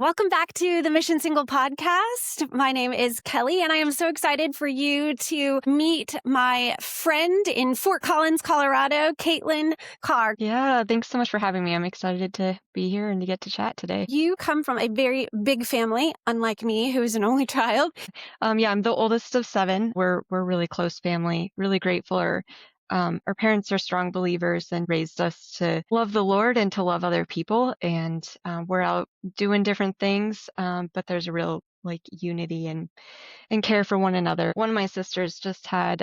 Welcome back to the Mission Single podcast. My name is Kelly, and I am so excited for you to meet my friend in Fort Collins, Colorado, Katelyn Carr. Yeah, thanks so much for having me. I'm excited to be here and to get to chat today. You come from a very big family, unlike me, who is an only child. Yeah, I'm the oldest of seven. We're a really close family. Really grateful. Our parents are strong believers and raised us to love the Lord and to love other people. And we're out doing different things, but there's a real unity and care for one another. One of my sisters just had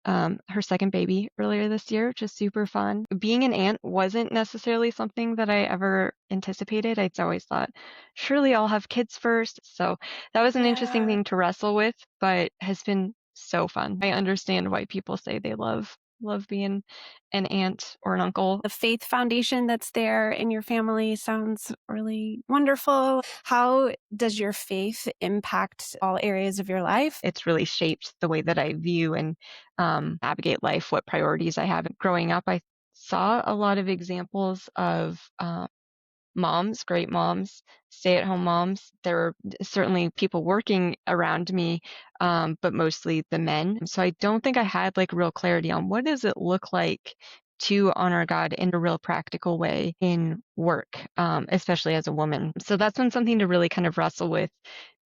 her second baby earlier this year, which is super fun. Being an aunt wasn't necessarily something that I ever anticipated. I'd always thought, surely I'll have kids first. So that was an interesting thing to wrestle with, but has been so fun. I understand why people say they love being an aunt or an uncle. The faith foundation that's there in your family sounds really wonderful. How does your faith impact all areas of your life? It's really shaped the way that I view and navigate life, what priorities I have. Growing up, I saw a lot of examples of moms, great moms, stay-at-home moms. There were certainly people working around me, but mostly the men. So I don't think I had real clarity on what does it look like to honor God in a real practical way in work, especially as a woman. So that's been something to really kind of wrestle with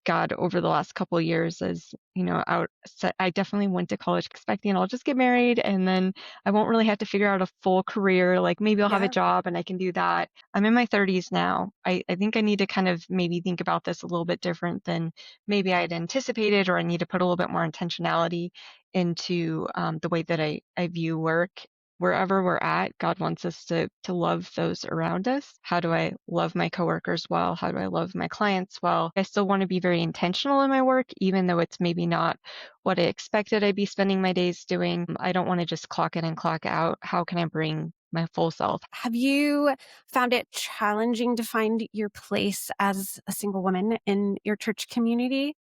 God over the last couple of years. As I definitely went to college expecting I'll just get married and then I won't really have to figure out a full career. Like maybe I'll have a job and I can do that. I'm in my 30s now. I think I need to kind of maybe think about this a little bit different than maybe I had anticipated, or I need to put a little bit more intentionality into the way that I view work. Wherever we're at, God wants us to love those around us. How do I love my coworkers well? How do I love my clients well? I still want to be very intentional in my work, even though it's maybe not what I expected I'd be spending my days doing. I don't want to just clock in and clock out. How can I bring my full self? Have you found it challenging to find your place as a single woman in your church community?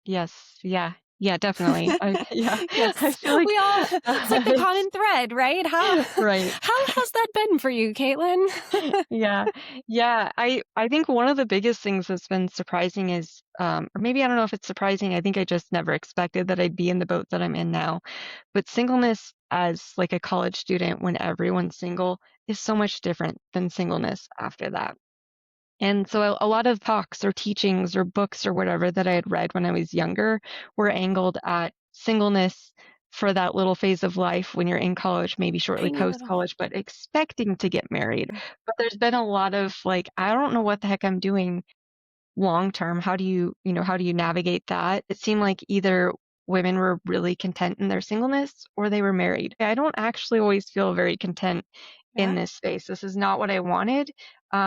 Yes. Yeah. Yeah, definitely. I Yes, feel like it's like the common thread, right? How right. how has that been for you, Katelyn? Yeah. Yeah. I think one of the biggest things that's been surprising is, or maybe I don't know if it's surprising. I think I just never expected that I'd be in the boat that I'm in now. But singleness as like a college student when everyone's single is so much different than singleness after that. And so a lot of talks or teachings or books or whatever that I had read when I was younger were angled at singleness for that little phase of life when you're in college, maybe shortly Tiny post little. college, but expecting to get married. But there's been a lot of I don't know what the heck I'm doing long term. How do you navigate that? It seemed like either women were really content in their singleness or they were married. I don't actually always feel very content in Yeah. this space. This is not what I wanted.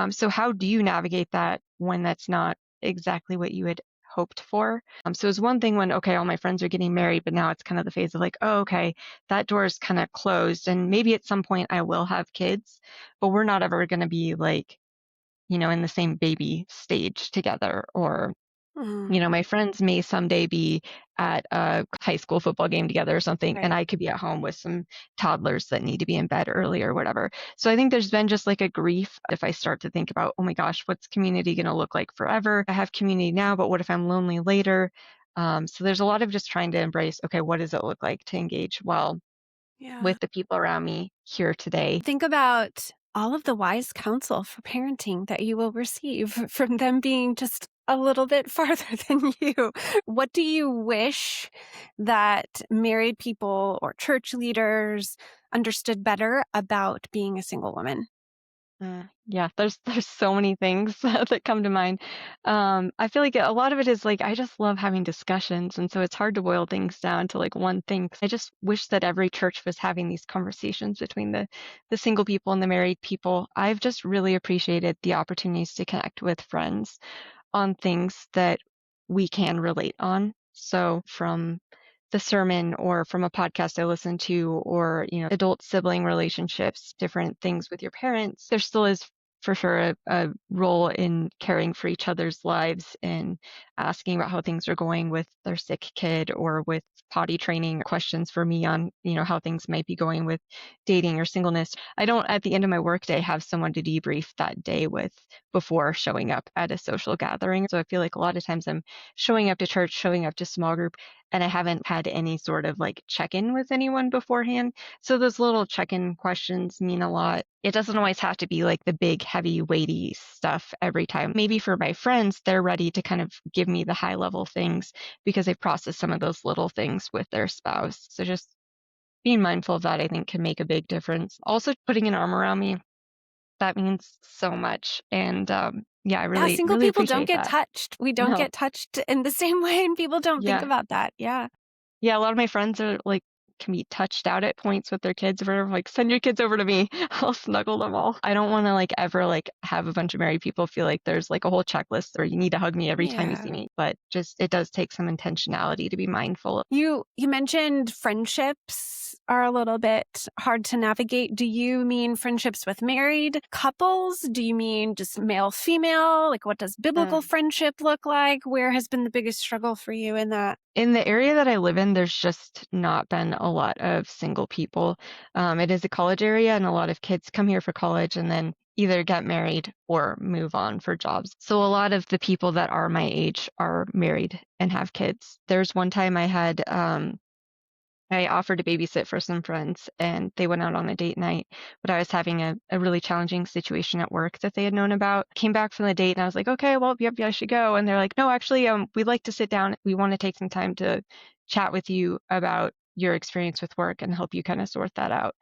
So how do you navigate that when that's not exactly what you had hoped for? So it's one thing when, okay, all my friends are getting married, but now it's kind of the phase of oh, okay, that door is kind of closed. And maybe at some point I will have kids, but we're not ever going to be in the same baby stage together. Or, Mm, my friends may someday be at a high school football game together or something, and right. I could be at home with some toddlers that need to be in bed early or whatever. So I think there's been just a grief if I start to think about, oh my gosh, what's community going to look like forever? I have community now, but what if I'm lonely later? So there's a lot of just trying to embrace, okay, what does it look like to engage well Yeah. with the people around me here today? Think about all of the wise counsel for parenting that you will receive from them being just a little bit farther than you. What do you wish that married people or church leaders understood better about being a single woman? Yeah, there's so many things that come to mind. I feel like a lot of it is I just love having discussions, and so it's hard to boil things down to one thing. 'Cause I just wish that every church was having these conversations between the single people and the married people. I've just really appreciated the opportunities to connect with friends on things that we can relate on. So from the sermon or from a podcast I listen to, or, adult sibling relationships, different things with your parents, there still is for sure a role in caring for each other's lives and asking about how things are going with their sick kid or with potty training, questions for me on, how things might be going with dating or singleness. I don't, at the end of my workday, have someone to debrief that day with before showing up at a social gathering. So I feel like a lot of times I'm showing up to church, showing up to small group, and I haven't had any sort of like check in with anyone beforehand. So those little check in questions mean a lot. It doesn't always have to be like the big, heavy, weighty stuff every time. Maybe for my friends, they're ready to kind of give me the high level things because they've processed some of those little things with their spouse. So just being mindful of that, I think, can make a big difference. Also, putting an arm around me, that means so much. And yeah, I Yeah, really, single really people don't appreciate get that. touched. We don't No, get touched in the same way, and people don't think yeah. about that. Yeah. Yeah, a lot of my friends are like can be touched out at points with their kids or whatever. Like, send your kids over to me. I'll snuggle them all. I don't want to like ever like have a bunch of married people feel like there's like a whole checklist or you need to hug me every time you see Yeah. me. But just it does take some intentionality to be mindful of. You mentioned friendships are a little bit hard to navigate. Do you mean friendships with married couples? Do you mean just male female? Like what does biblical Mm. friendship look like? Where has been the biggest struggle for you in that? In the area that I live in, there's just not been a lot of single people. It is a college area, and a lot of kids come here for college and then either get married or move on for jobs. So a lot of the people that are my age are married and have kids. There's one time I offered to babysit for some friends and they went out on a date night, but I was having a really challenging situation at work that they had known about. Came back from the date and I was like, okay, well, yep, yeah, I should go. And they're like, no, actually, we'd like to sit down. We want to take some time to chat with you about your experience with work and help you kind of sort that out.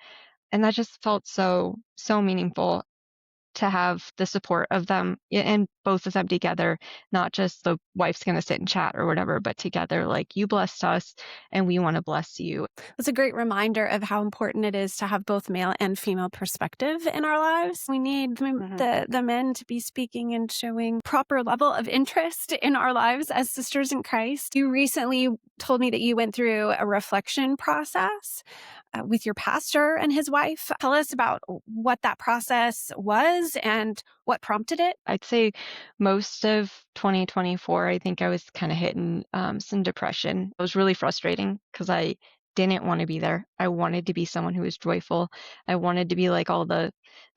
And that just felt so, so meaningful to have the support of them and both of them together, not just the wife's going to sit and chat or whatever, but together, like you blessed us and we want to bless you. That's a great reminder of how important it is to have both male and female perspective in our lives. We need Mhm. the men to be speaking and showing proper level of interest in our lives as sisters in Christ. You recently told me that you went through a reflection process with your pastor and his wife. Tell us about what that process was and what prompted it. I'd say most of 2024, I think I was kind of hitting some depression. It was really frustrating because I didn't want to be there. I wanted to be someone who was joyful. I wanted to be like all the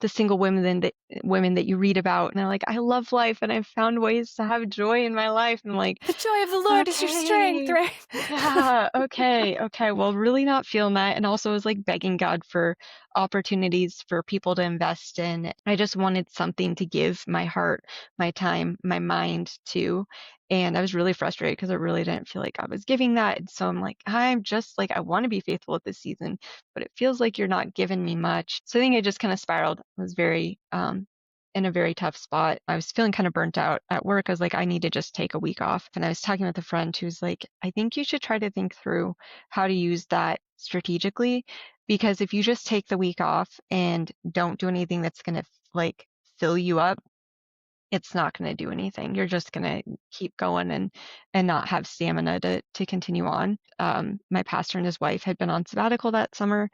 single women that you read about, and they're like, I love life and I've found ways to have joy in my life. And I'm like, The joy of the Lord is your strength, okay, right? yeah, okay. Well, really not feeling that. And also I was like begging God for opportunities for people to invest in. I just wanted something to give my heart, my time, my mind to. And I was really frustrated because I really didn't feel like I was giving that. And so I'm like, I'm just like, I want to be faithful at this season, but it feels like you're not giving me much. So I think I just kind of spiraled. I was very, in a very tough spot. I was feeling kind of burnt out at work. I was like, I need to just take a week off. And I was talking with a friend who's like, I think you should try to think through how to use that strategically. Because if you just take the week off and don't do anything that's going to like fill you up, it's not going to do anything. You're just going to keep going and not have stamina to continue on. My pastor and his wife had been on sabbatical that summer,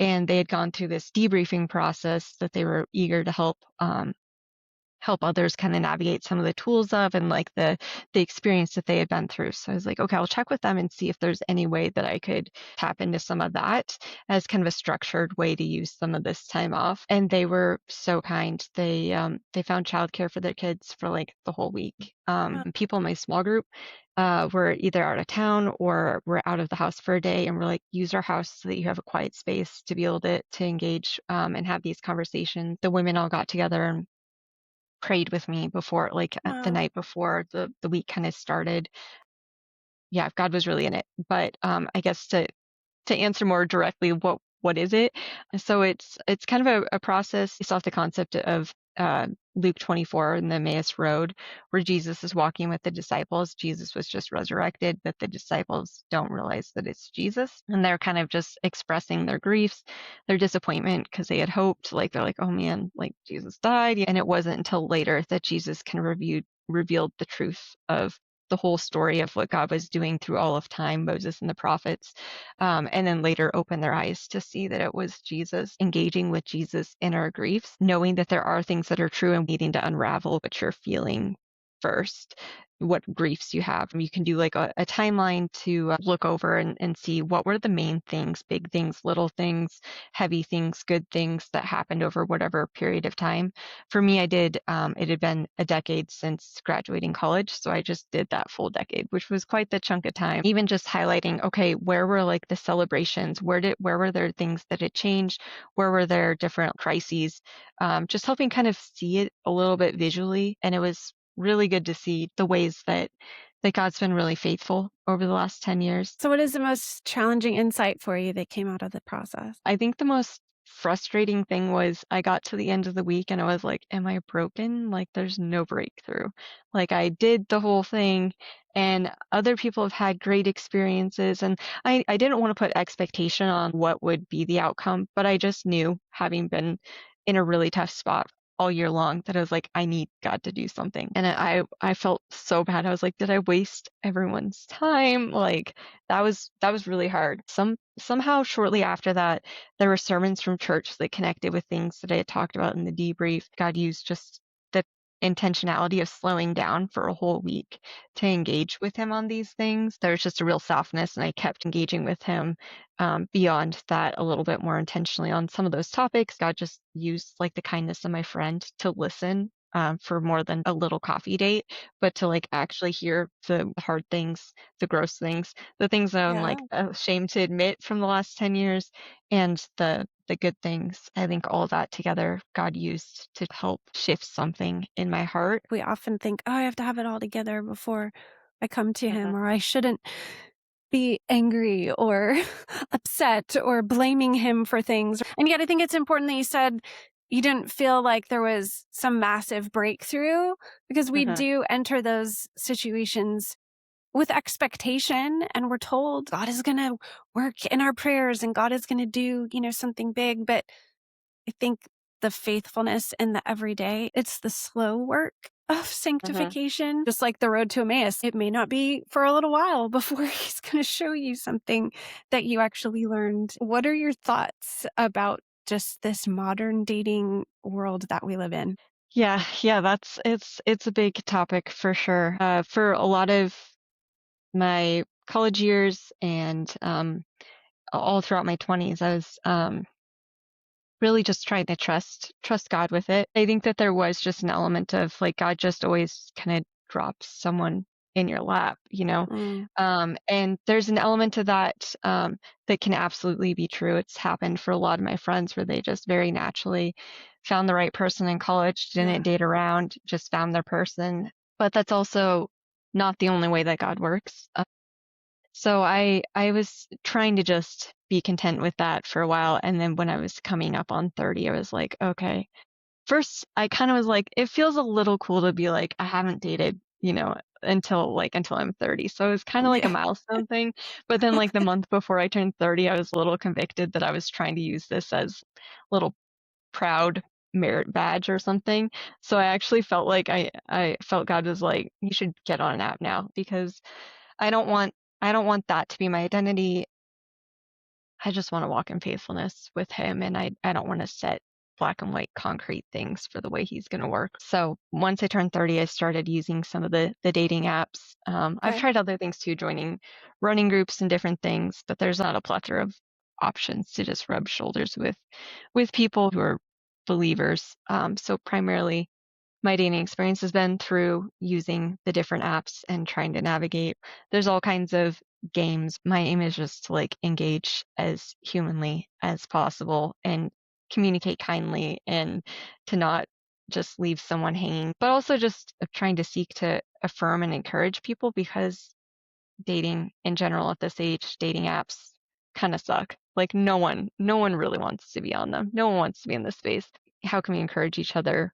and they had gone through this debriefing process that they were eager to help others kind of navigate some of the tools of and like the experience that they had been through. So I was like, okay, I'll check with them and see if there's any way that I could tap into some of that as kind of a structured way to use some of this time off. And they were so kind. They found childcare for their kids for like the whole week. People in my small group were either out of town or were out of the house for a day, and we're like, use our house so that you have a quiet space to be able to engage and have these conversations. The women all got together and prayed with me before, like the Wow. night before the week kind of started. Yeah, God was really in it. But I guess to answer more directly, what is it? So it's kind of a process based off the concept of Luke 24 in the Emmaus Road, where Jesus is walking with the disciples. Jesus was just resurrected, but the disciples don't realize that it's Jesus, and they're kind of just expressing their griefs, their disappointment because they had hoped. Like they're like, oh man, like Jesus died, and it wasn't until later that Jesus kind of revealed the truth of the whole story of what God was doing through all of time, Moses and the prophets, and then later open their eyes to see that it was Jesus, engaging with Jesus in our griefs, knowing that there are things that are true and needing to unravel what you're feeling first. what griefs you have. You can do like a timeline to look over and see what were the main things, big things, little things, heavy things, good things that happened over whatever period of time. For me, I did, it had been a decade since graduating college. So I just did that full decade, which was quite the chunk of time. Even just highlighting, okay, where were like the celebrations? Where were there things that had changed? Where were there different crises? Just helping kind of see it a little bit visually. And it was really good to see the ways that God's been really faithful over the last 10 years. So what is the most challenging insight for you that came out of the process? I think the most frustrating thing was I got to the end of the week and I was like, am I broken? Like there's no breakthrough. Like I did the whole thing and other people have had great experiences and I didn't want to put expectation on what would be the outcome, but I just knew having been in a really tough spot all year long that I was like, I need God to do something. And I felt so bad. I was like, did I waste everyone's time? Like that was really hard. Somehow shortly after that, there were sermons from church that connected with things that I had talked about in the debrief. God used just the intentionality of slowing down for a whole week to engage with him on these things. There was just a real softness, and I kept engaging with him beyond that a little bit more intentionally on some of those topics. God just used like the kindness of my friend to listen for more than a little coffee date, but to like actually hear the hard things, the gross things, the things that I'm Yeah. like ashamed to admit from the last 10 years and the good things. I think all that together God used to help shift something in my heart. We often think, oh, I have to have it all together before I come to him, Mhm. or I shouldn't be angry or upset or blaming him for things. And yet, I think it's important that you said you didn't feel like there was some massive breakthrough because we Mhm. do enter those situations with expectation and we're told God is going to work in our prayers and God is going to do, something big. But I think the faithfulness in the everyday, it's the slow work of Mhm. sanctification, just like the road to Emmaus. It may not be for a little while before he's going to show you something that you actually learned. What are your thoughts about just this modern dating world that we live in? Yeah, yeah, it's a big topic for sure. For a lot of my college years and all throughout my 20s, I was really just trying to trust God with it. I think that there was just an element of like God just always kind of drops someone in your lap, you know? Mm, And there's an element to that that can absolutely be true. It's happened for a lot of my friends where they just very naturally found the right person in college, didn't yeah. date around, just found their person. But that's also not the only way that God works. So I was trying to just be content with that for a while, and then when I was coming up on 30, I was like, "Okay." First, I kinda was like, it feels a little cool to be like, I haven't dated, until I'm 30. So it was kinda like a Yeah. milestone thing, but then, like, the month before I turned 30, I was a little convicted that I was trying to use this as a little proud merit badge or something. So I actually felt like I felt God was like, "You should get on an app now," because I don't want I don't want that to be my identity. I just wanna walk in faithfulness with him, and I don't wanna set black and white concrete things for the way he's gonna work. So, once I turned 30, I started using some of the dating apps. I've Okay. tried other things too, joining running groups and different things, but there's not a plethora of options to just rub shoulders with people who are believers. So primarily my dating experience has been through using the different apps and trying to navigate. There's all kinds of games. My aim is just to like engage as humanly as possible and communicate kindly and to not just leave someone hanging, but also just trying to seek to affirm and encourage people because dating in general at this age, dating apps kind of suck. Like no one really wants to be on them. No one wants to be in this space. How can we encourage each other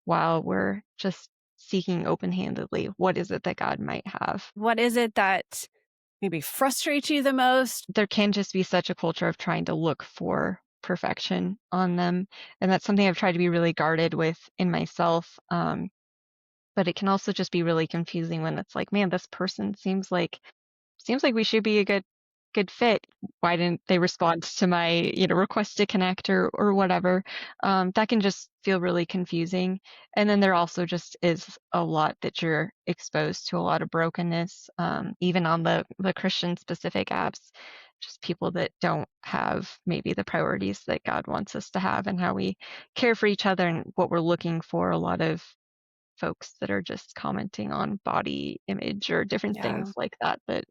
while we're just seeking open-handedly what is it that God might have? What is it that maybe frustrates you the most? There can just be such a culture of trying to look for perfection on them, and that's something I've tried to be really guarded with in myself. But it can also just be really confusing when it's like, man, this person seems like we should be a good good fit. Why didn't they respond to my, request to connect or whatever? That can just feel really confusing. And then there also just is a lot that you're exposed to, a lot of brokenness, even on the Christian specific apps, just people that don't have maybe the priorities that God wants us to have and how we care for each other and what we're looking for. A lot of folks that are just commenting on body image or different Yeah. things like that that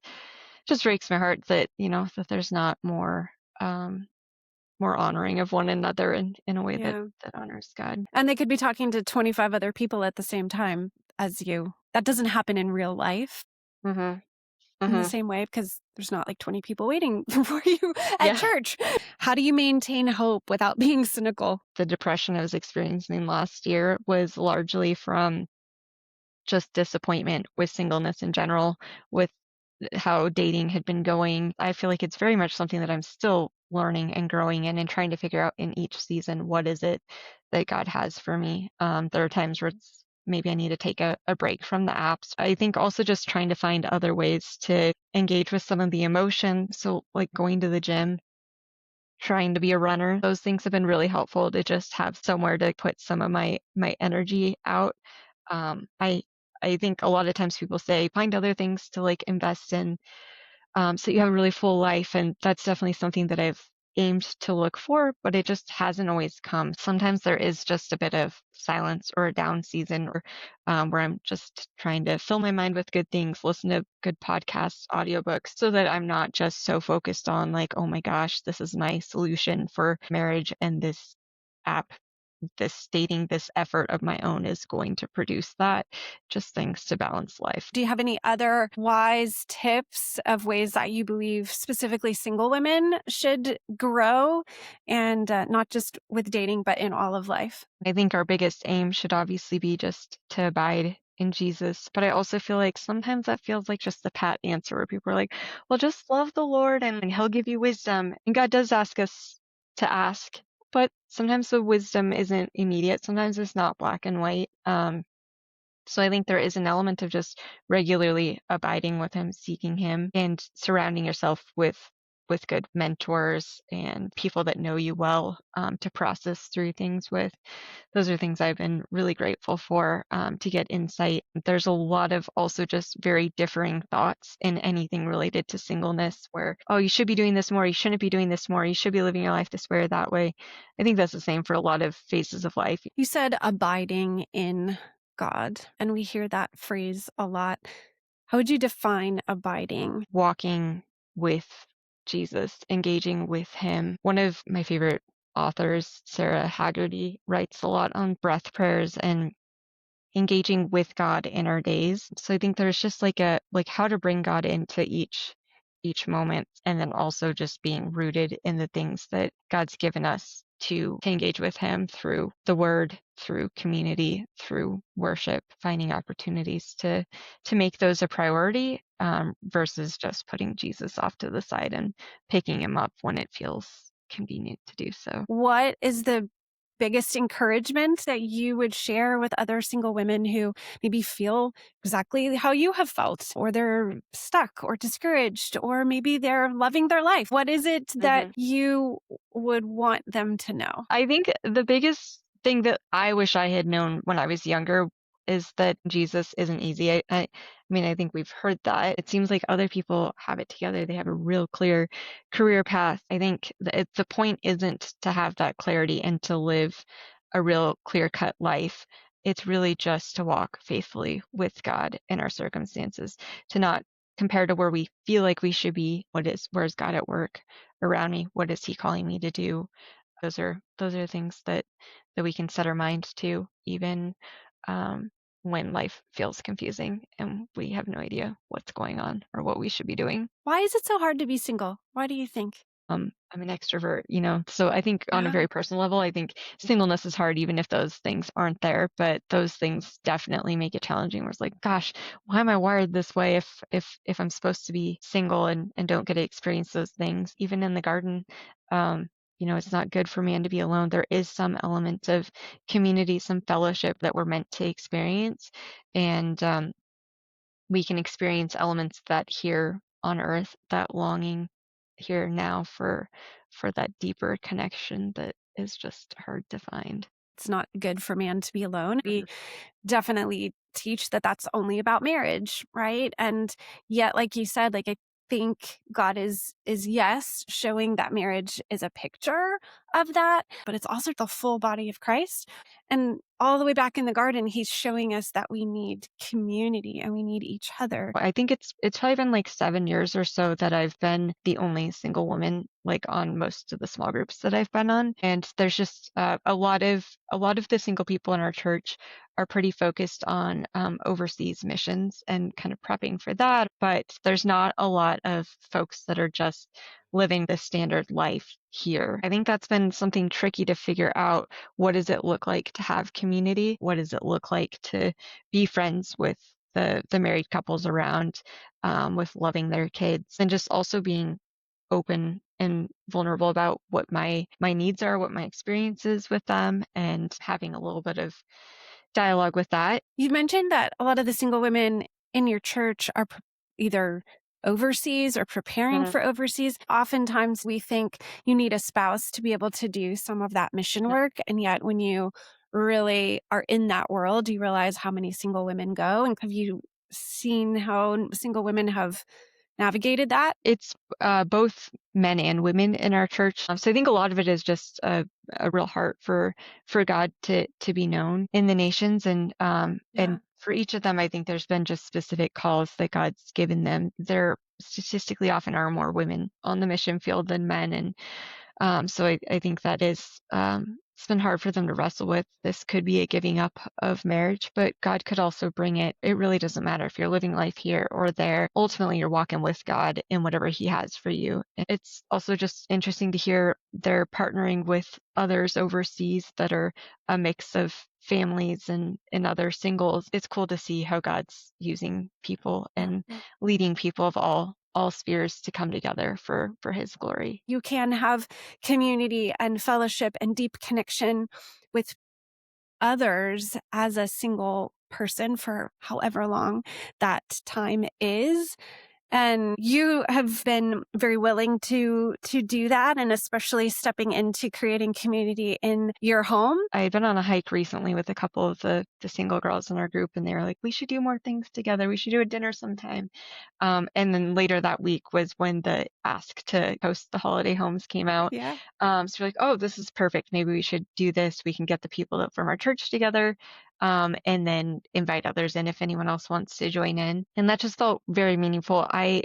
just breaks my heart that, that there's not um, more honoring of one another in a way that Yeah. that honors God. And they could be talking to 25 other people at the same time as you. That doesn't happen in real life Mhm. in the Mhm. same way because there's not like 20 people waiting for you at Yeah. church. How do you maintain hope without being cynical? The depression I was experiencing last year was largely from just disappointment with singleness in general, with how dating had been going. I feel like it's very much something that I'm still learning and growing in and trying to figure out in each season what is it that God has for me. There are times where it's maybe I need to take a break from the apps. I think also just trying to find other ways to engage with some of the emotion. So like going to the gym, trying to be a runner, those things have been really helpful to just have somewhere to put some of my energy out. I think a lot of times people say find other things to like invest in, so you have a really full life, and that's definitely something that I've aimed to look for, but it just hasn't always come. Sometimes there is just a bit of silence or a down season, or where I'm just trying to fill my mind with good things, listen to good podcasts, audiobooks, so that I'm not just so focused on like, oh my gosh, this is my solution for marriage, and this app, this dating, this effort of my own is going to produce that. Just things to balance life. Do you have any other wise tips of ways that you believe specifically single women should grow and not just with dating, but in all of life? I think our biggest aim should obviously be just to abide in Jesus. But I also feel like sometimes that feels like just the pat answer where people are like, well, just love the Lord and he'll give you wisdom. And God does ask us to ask, but sometimes the wisdom isn't immediate. Sometimes it's not black and white. So I think there is an element of just regularly abiding with him, seeking him, and surrounding yourself with good mentors and people that know you well, to process through things with. Those are things I've been really grateful for, to get insight. There's a lot of also just very differing thoughts in anything related to singleness where, oh, you should be doing this more, you shouldn't be doing this more, you should be living your life this way or that way. I think that's the same for a lot of phases of life. You said abiding in God, and we hear that phrase a lot. How would you define abiding? Walking with Jesus, engaging with him. One of my favorite authors, Sarah Haggerty, writes a lot on breath prayers and engaging with God in our days. So I think there's just like how to bring God into each moment, and then also just being rooted in the things that God's given us to engage with him through the word, through community, through worship, finding opportunities to make those a priority, versus just putting Jesus off to the side and picking him up when it feels convenient to do so. What is the biggest encouragement that you would share with other single women who maybe feel exactly how you have felt, or they're stuck or discouraged, or maybe they're loving their life? What is it that Mhm. you would want them to know? I think the biggest thing that I wish I had known when I was younger is that Jesus isn't easy. I mean, I think we've heard that. It seems like other people have it together. They have a real clear career path. I think the point isn't to have that clarity and to live a real clear-cut life. It's really just to walk faithfully with God in our circumstances, to not compare to where we feel like we should be. Where's God at work around me? What is he calling me to do? Those are things that we can set our minds to, even, um, when life feels confusing and we have no idea what's going on or what we should be doing. Why is it so hard to be single? Why do you think? I'm an extrovert, so I think on a Yeah. very personal level, I think singleness is hard even if those things aren't there, but those things definitely make it challenging where it's like, gosh, why am I wired this way if I'm supposed to be single and don't get to experience those things? Even in the garden, it's not good for man to be alone. There is some element of community, some fellowship that we're meant to experience, and we can experience elements of that here on earth, that longing here now for that deeper connection that is just hard to find. It's not good for man to be alone. We definitely teach that that's only about marriage, right? And yet, like you said, like I think God is yes, showing that marriage is a picture of that, but it's also the full body of Christ. And all the way back in the garden, he's showing us that we need community and we need each other. I think it's probably been like 7 years or so that I've been the only single woman, like, on most of the small groups that I've been on, and there's just, a lot of the single people in our church are pretty focused on, overseas missions and kind of prepping for that, but there's not a lot of folks that are just living the standard life here. I think that's been something tricky to figure out. What does it look like to have community? What does it look like to be friends with the married couples around, with loving their kids and just also being open and vulnerable about what my needs are, what my experience is with them, and having a little bit of dialogue with that. You mentioned that a lot of the single women in your church are either overseas or preparing Mhm. for overseas. Oftentimes we think you need a spouse to be able to do some of that mission work. And yet, when you really are in that world, you realize how many single women go. And have you seen how single women have navigated that? It's, both men and women in our church, so I think a lot of it is just a real heart for God to be known in the nations, and Yeah. for each of them, I think there's been just specific calls that God's given them. There statistically often are more women on the mission field than men, and so I think that is, it's been hard for them to wrestle with. This could be a giving up of marriage, but God could also bring it. It really doesn't matter if you're living life here or there. Ultimately, you're walking with God in whatever He has for you. It's also just interesting to hear they're partnering with others overseas that are a mix of families and other singles. It's cool to see how God's using people Yeah. and leading people of all spheres to come together for His glory. You can have community and fellowship and deep connection with others as a single person for however long that time is. And you have been very willing to do that, and especially stepping into creating community in your home. I had been on a hike recently with a couple of the single girls in our group, and they were like, "We should do more things together. We should do a dinner sometime." And then later that week was when the ask to host the holiday homes came out. Yeah. So we're like, "Oh, this is perfect. Maybe we should do this. We can get the people from our church together, and then invite others in if anyone else wants to join in." And that just felt very meaningful. I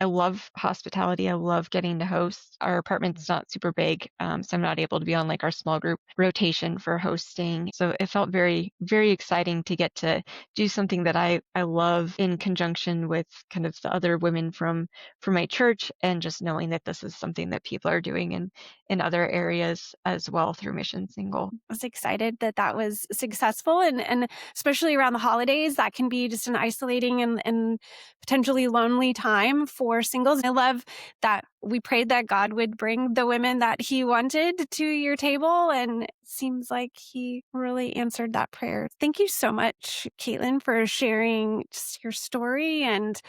love hospitality. I love getting to host. Our apartment's not super big, so I'm not able to be on like our small group rotation for hosting. So it felt very, very exciting to get to do something that I love in conjunction with kind of the other women from my church, and just knowing that this is something that people are doing in other areas as well through Mission Single. I was excited that that was successful, and especially around the holidays, that can be just an isolating and potentially lonely time for singles. I love that we prayed that God would bring the women that He wanted to your table, and it seems like He really answered that prayer. Thank you so much, Caitlin, for sharing just your story and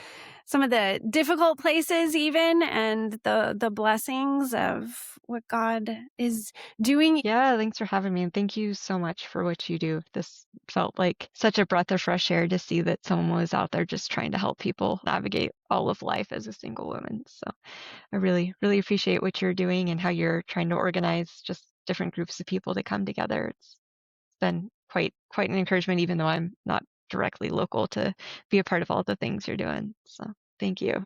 some of the difficult places even, and the blessings of what God is doing. Yeah, thanks for having me, and thank you so much for what you do. This felt like such a breath of fresh air to see that someone was out there just trying to help people navigate all of life as a single woman. So I really, really appreciate what you're doing and how you're trying to organize just different groups of people to come together. It's been quite an encouragement, even though I'm not directly local, to be a part of all the things you're doing. So thank you.